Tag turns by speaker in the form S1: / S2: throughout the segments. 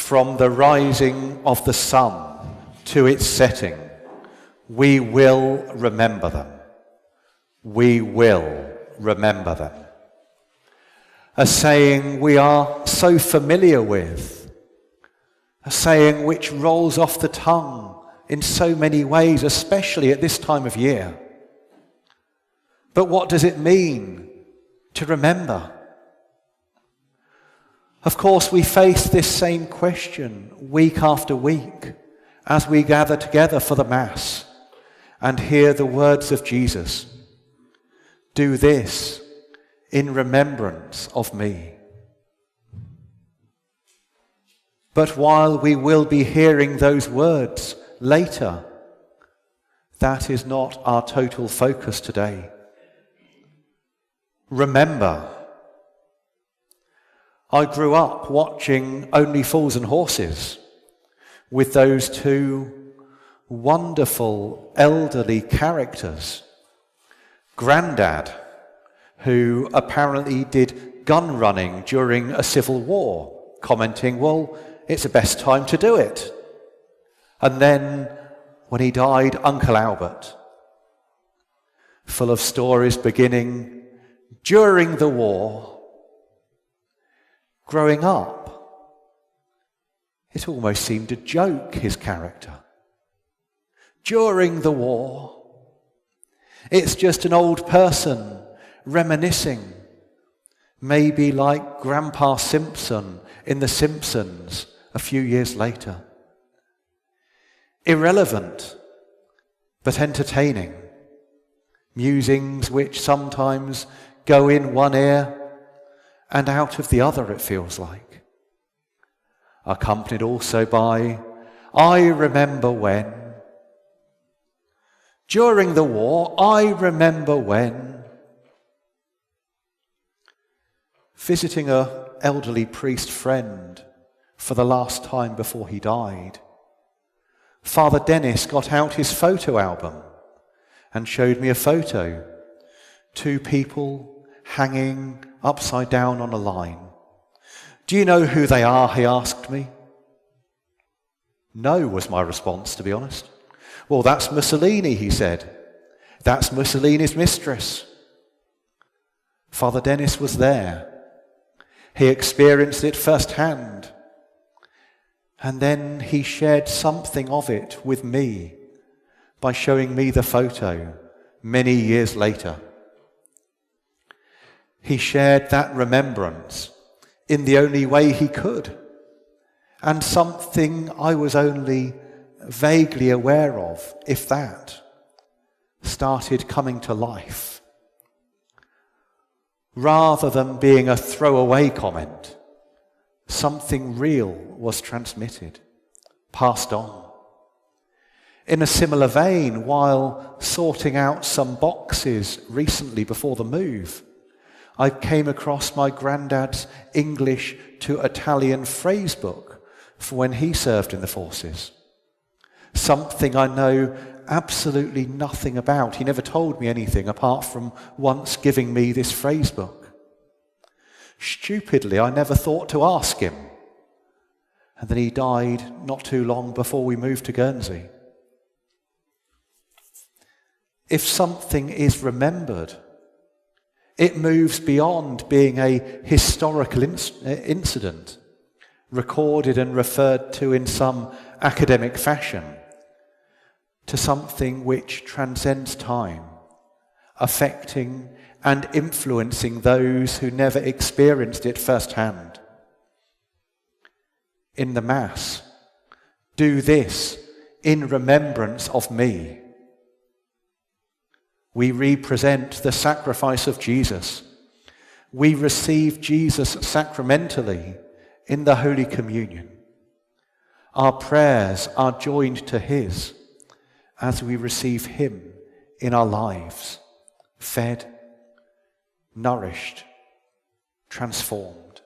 S1: From the rising of the sun to its setting, we will remember them. We will remember them. A saying we are so familiar with, a saying which rolls off the tongue in so many ways, especially at this time of year. But what does it mean to remember? Of course, we face this same question week after week as we gather together for the Mass and hear the words of Jesus. Do this in remembrance of me. But while we will be hearing those words later, that is not our total focus today. Remember. I grew up watching Only Fools and Horses with those two wonderful elderly characters. Grandad, who apparently did gun running during a civil war, commenting, well, it's the best time to do it. And then, when he died, Uncle Albert, full of stories beginning during the war. Growing up, it almost seemed a joke, his character. During the war, it's just an old person reminiscing, maybe like Grandpa Simpson in The Simpsons a few years later. Irrelevant, but entertaining. Musings which sometimes go in one ear and out of the other, it feels like. Accompanied also by, I remember when. During the war, I remember when. Visiting an elderly priest friend for the last time before he died, Father Dennis got out his photo album and showed me a photo. Two people hanging upside down on a line. Do you know who they are, he asked me. No, was my response, to be honest. Well, that's Mussolini, he said. That's Mussolini's mistress. Father Dennis was there. He experienced it firsthand. And then he shared something of it with me by showing me the photo many years later. He shared that remembrance in the only way he could, and something I was only vaguely aware of, if that, started coming to life. Rather than being a throwaway comment, something real was transmitted, passed on. In a similar vein, while sorting out some boxes recently before the move, I came across my granddad's English to Italian phrase book for when he served in the forces. Something I know absolutely nothing about. He never told me anything apart from once giving me this phrase book. Stupidly, I never thought to ask him. And then he died not too long before we moved to Guernsey. If something is remembered, it moves beyond being a historical incident, recorded and referred to in some academic fashion, to something which transcends time, affecting and influencing those who never experienced it firsthand. In the Mass, do this in remembrance of me. We represent the sacrifice of Jesus. We receive Jesus sacramentally in the Holy Communion. Our prayers are joined to his as we receive him in our lives, fed, nourished, transformed.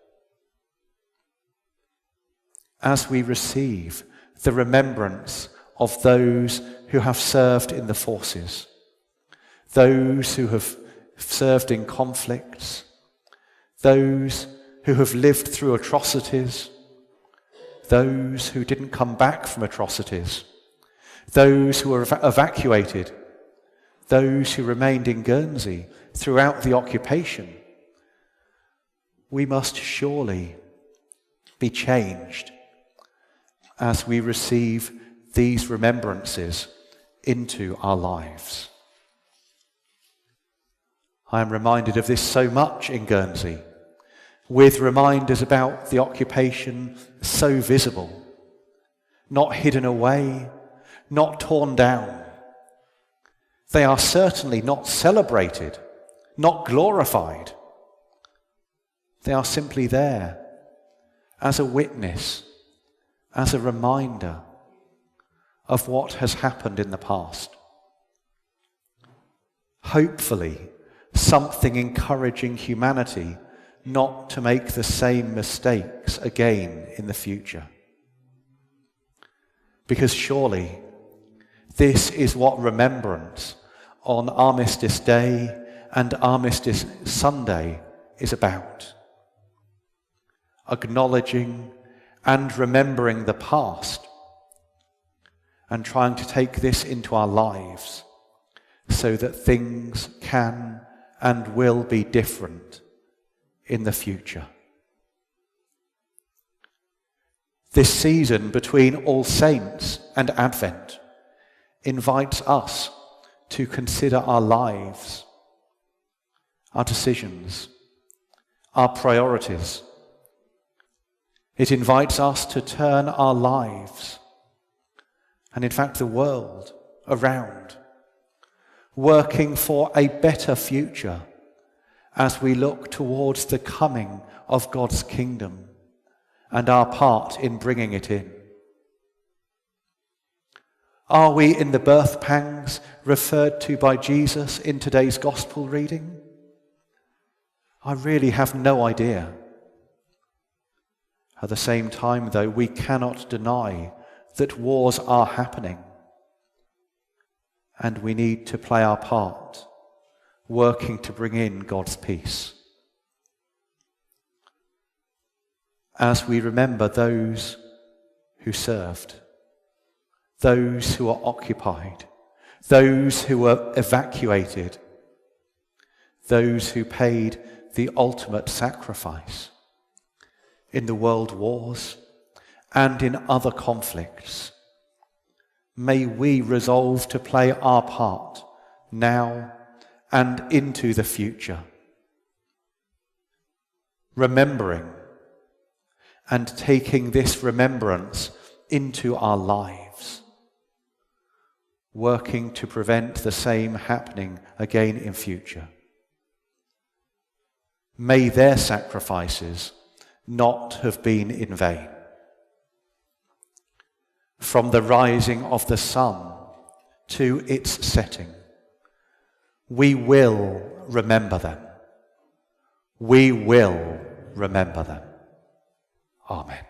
S1: As we receive the remembrance of those who have served in the forces, those who have served in conflicts, those who have lived through atrocities, those who didn't come back from atrocities, those who were evacuated, those who remained in Guernsey throughout the occupation. We must surely be changed as we receive these remembrances into our lives. I am reminded of this so much in Guernsey, with reminders about the occupation so visible, not hidden away, not torn down. They are certainly not celebrated, not glorified. They are simply there as a witness, as a reminder of what has happened in the past. Hopefully, something encouraging humanity not to make the same mistakes again in the future. Because surely this is what remembrance on Armistice Day and Armistice Sunday is about. Acknowledging and remembering the past and trying to take this into our lives so that things can and will be different in the future. This season between All Saints and Advent invites us to consider our lives, our decisions, our priorities. It invites us to turn our lives, and in fact the world, around, working for a better future as we look towards the coming of God's kingdom and our part in bringing it in. Are we in the birth pangs referred to by Jesus in today's gospel reading? I really have no idea. At the same time, though, we cannot deny that wars are happening, and we need to play our part, working to bring in God's peace. As we remember those who served, those who were occupied, those who were evacuated, those who paid the ultimate sacrifice in the world wars and in other conflicts, may we resolve to play our part now and into the future, remembering and taking this remembrance into our lives, working to prevent the same happening again in future. May their sacrifices not have been in vain. From the rising of the sun to its setting, we will remember them. We will remember them. Amen.